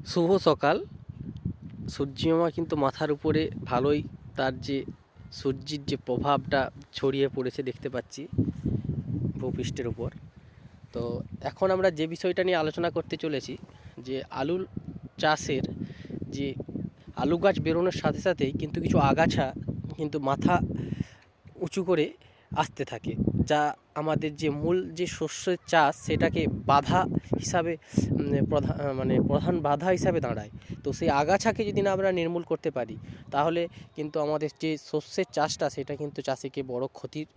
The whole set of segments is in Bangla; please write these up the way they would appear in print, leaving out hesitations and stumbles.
শুভ সকাল। সূর্যিমামা কিন্তু মাথার উপরে ভালোই তার যে সূর্যের যে প্রভাবটা ছড়িয়ে পড়েছে দেখতে পাচ্ছি ভূপৃষ্ঠের উপর। তো এখন আমরা যে বিষয়টা নিয়ে আলোচনা করতে চলেছি, যে আলু চাষের যে আলু গাছ বেরোনোর সাথে সাথেই কিন্তু কিছু আগাছা কিন্তু মাথা উঁচু করে আসতে থাকে, যা আমাদের যে মূল যে শস্যের চাষ সেটাকে বাধা হিসাবে প্রধান বাধা হিসাবে দাঁড়ায়। তো সেই আগাছাকে যদি না আমরা নির্মূল করতে পারি, তাহলে কিন্তু আমাদের যে শস্যের চাষটা সেটা কিন্তু চাষিকে বড় ক্ষতির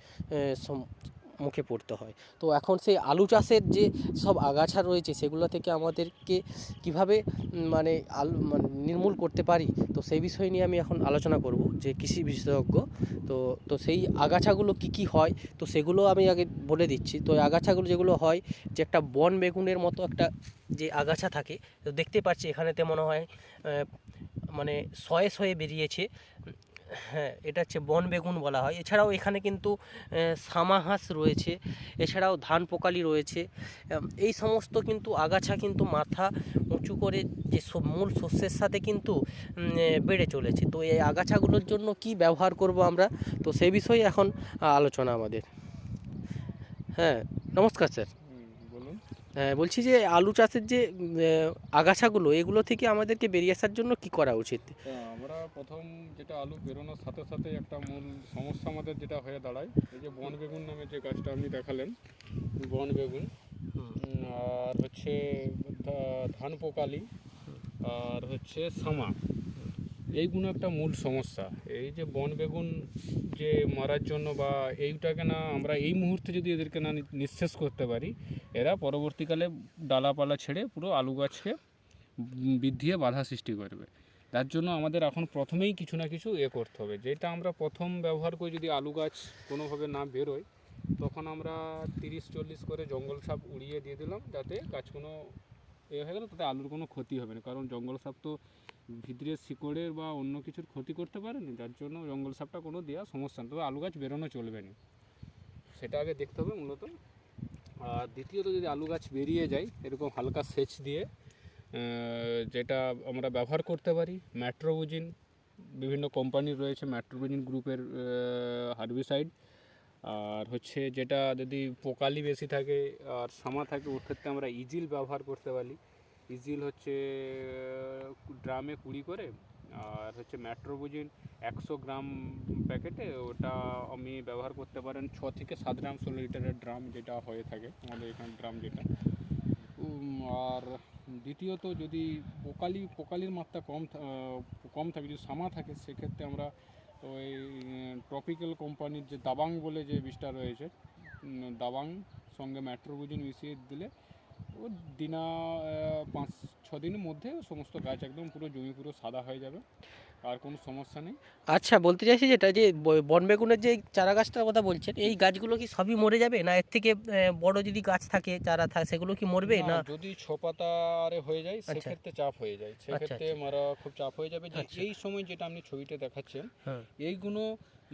মুখে পড়তে হয়। তো এখন সেই আলু চাষের যে সব আগাছা রয়েছে সেগুলো থেকে আমাদেরকে কীভাবে নির্মূল করতে পারি, তো সেই বিষয় নিয়ে আমি এখন আলোচনা করব, যে কৃষি বিশেষজ্ঞ। তো তো সেই আগাছাগুলো কি কি হয়, তো সেগুলো আমি আগে বলে দিচ্ছি। তো এই আগাছাগুলো যেগুলো হয়, যে একটা বন বেগুনের মতো একটা যে আগাছা থাকে, তো দেখতে পাচ্ছি এখানেতে মনে হয় মানে শয়ে শয়ে বেরিয়েছে। হ্যাঁ, এটা হচ্ছে বন বেগুন বলা হয়। এছাড়াও এখানে কিন্তু সামাহাস রয়েছে, এছাড়াও ধান পোকালি রয়েছে। এই সমস্ত কিন্তু আগাছা কিন্তু মাথা উঁচু করে যে মূল শস্যের সাথে কিন্তু বেড়ে চলেছে। তো এই আগাছাগুলোর জন্য কি ব্যবহার করব আমরা, তো সেই বিষয়ে এখন আলোচনা আমাদের। হ্যাঁ, নমস্কার স্যার। বলুন। হ্যাঁ, বলছি যে আলু চাষের যে আগাছাগুলো, এগুলো থেকে আমাদেরকে বেরিয়ে আসার জন্য কি করা উচিত? আমরা প্রথম যেটা আলু বেরোনোর সাথে সাথে একটা মূল সমস্যা আমাদের যেটা হয়ে দাঁড়ায়, এই যে বন বেগুন নামে যে গাছটা আপনি দেখালেন, বন বেগুন, আর হচ্ছে ধান পোকালি, আর হচ্ছে সামা, এইগুলো একটা মূল সমস্যা। এই যে বন বেগুন যে মারার জন্য বা এইটাকে না আমরা এই মুহূর্তে যদি এদেরকে না নিঃশেষ করতে পারি, এরা পরবর্তীকালে ডালাপালা ছেড়ে পুরো আলু গাছকে বৃদ্ধিয়ে বাধা সৃষ্টি করবে। তার জন্য আমাদের এখন প্রথমেই কিছু না কিছু করতে হবে। যেটা আমরা প্রথম ব্যবহার করি, যদি আলু গাছ কোনোভাবে না বেরোয়, তখন আমরা 30-40 করে জঙ্গল সাপ উড়িয়ে দিয়ে দিলাম, যাতে গাছ কোনো হয়ে গেল, তাতে আলুর কোনো ক্ষতি হবে না। কারণ জঙ্গল সাপ তো ভিতরের শিকড়ের বা অন্য কিছুর ক্ষতি করতে পারে না, যার জন্য জঙ্গল সাপটা কোনো দেওয়া সমস্যা না। তবে আলু গাছ বেরোনো চলবে না, সেটা আগে দেখতে হবে মূলত। আর দ্বিতীয়ত, যদি আলু গাছ বেরিয়ে যায়, এরকম হালকা সেচ দিয়ে যেটা আমরা ব্যবহার করতে পারি, ম্যাট্রোবুজিন, বিভিন্ন কোম্পানির রয়েছে ম্যাট্রোবুজিন গ্রুপের হার্বিসাইড। আর হচ্ছে যেটা যদি পোকালি বেশি থাকে আর সামা থাকে, ওর ক্ষেত্রে আমরা ইজিল ব্যবহার করতে পারি। ইজিল হচ্ছে ড্রামে 20 করে, আর হচ্ছে ম্যাট্রোবুজিন 100 গ্রাম প্যাকেটে, ওটা আমি ব্যবহার করতে পারেন 6 থেকে 7 গ্রাম 16 লিটারের ড্রাম যেটা হয়ে থাকে আমাদের এখানে ড্রাম যেটা। আর দ্বিতীয়ত, যদি পোকালির মাত্রা কম থাকে, যদি সামা থাকে, সেক্ষেত্রে আমরা ওই ট্রপিক্যাল কোম্পানির যে দাবাং বলে যে বিষটা রয়েছে, দাবাং সঙ্গে ম্যাট্রোবুজিন মিশিয়ে দিলে ও দিনা 5-6 দিনের মধ্যে সমস্ত গাছ একদম পুরো জমি পুরো সাদা হয়ে যাবে, আর কোনো সমস্যা নেই। আচ্ছা, বলতে চাইছি যেটা যে বন বেগুনের যে চারা গাছটার কথা বলছেন, এই গাছগুলো কি সবই মরে যাবে, না এর থেকে বড় যদি গাছ থাকে চারা থাকে সেগুলো কি মরবে না, না? যদি 6 পাতারে হয়ে যায় আচ্ছা সেক্ষেত্রে চাপ হয়ে যায়, আচ্ছা সেক্ষেত্রে আচ্ছা মারা খুব চাপ হয়ে যাবে। যে আচ্ছা। এই সময় যেটা আপনি ছবিতে দেখাচ্ছেন, হ্যাঁ। এইগুলো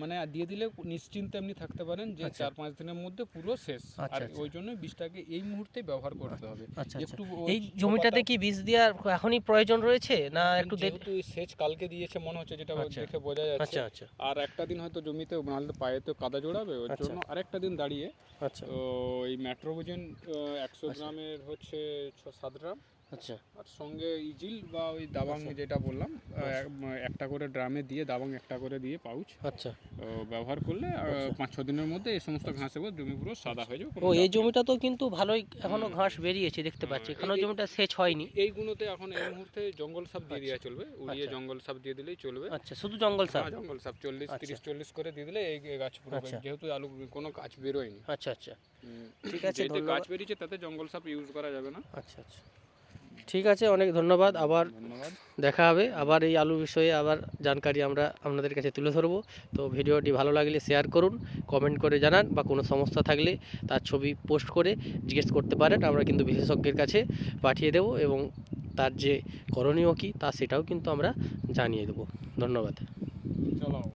মানে দিয়ে দিলে নিশ্চিন্তে আপনি থাকতে পারেন যে আচ্ছা 4-5 দিনের মধ্যে পুরো শেষ। আর আচ্ছা আচ্ছা ওই জন্য বীজটাকে এই মুহূর্তে ব্যবহার করতে হবে। আচ্ছা আচ্ছা। একটু এই ওই জমিটাতে কি বীজ দেওয়ার এখনই প্রয়োজন রয়েছে, না একটু যেহেতু এই সেচ কালকে দিয়েছে মনে হচ্ছে, যেটা আচ্ছা দেখে বোঝা যাচ্ছে, আচ্ছা আচ্ছা আর একটা দিন হয়তো জমিতে নাহলে পায়েতে কাদা জোড়াবে, ওর আচ্ছা জন্য আরেকটা দিন দাঁড়িয়ে আচ্ছা তো এই ম্যাট্রোবুজিন 100 আচ্ছা গ্রামের হচ্ছে 6-7 গ্রাম, আচ্ছা আর সঙ্গে ইজিল বা ওই দাবাং আচ্ছা যেটা বললাম, একটা করে ড্রামে দিয়ে দাবাং একটা করে দিয়ে পাউচ আচ্ছা ব্যবহার করলে আচ্ছা 5-6 দিনের মধ্যে এই সমস্ত ঘাসে জমি পুরো সাদা হয়ে যাবে, কোনো ও, চাপ এই নেই। জমিটা তো কিন্তু ভালোই এখনো ঘাস বেরিয়েছে দেখতে পাচ্ছি, এখনো জমিটা সেচ হয়নি। এইগুলোতে এখন এই মুহূর্তে জঙ্গল সাপ দিয়ে দেওয়া চলবে, উড়িয়ে আচ্ছা জঙ্গল সাপ দিয়ে দিলেই চলবে। আচ্ছা, শুধু জঙ্গল সার? হ্যাঁ, জঙ্গল সাপ 40, আচ্ছা 30-40 করে দিয়ে দিলে এই গাছ পুরো, আচ্ছা যেহেতু আলু কোনো গাছ বেরোয়নি। আচ্ছা আচ্ছা, ঠিক আছে, যেহেতু গাছ ধন্যবাদ। বেরিয়েছে তাতে জঙ্গল সাপ ইউজ করা যাবে না। আচ্ছা আচ্ছা, ঠিক আছে, অনেক ধন্যবাদ। আবার ধন্যবাদ। দেখা হবে, আবার এই আলু বিষয়ে আবার জানকারি আমরা আপনাদের কাছে তুলে ধরবো। তো ভিডিওটি ভালো লাগলে শেয়ার করুন, কমেন্ট করে জানান, বা কোনো সমস্যা থাকলে তার ছবি পোস্ট করে জিজ্ঞেস করতে পারেন, আমরা কিন্তু বিশেষজ্ঞের কাছে পাঠিয়ে দেব, এবং তার যে করণীয় কী তা সেটাও কিন্তু আমরা জানিয়ে দেবো। ধন্যবাদ। চলো।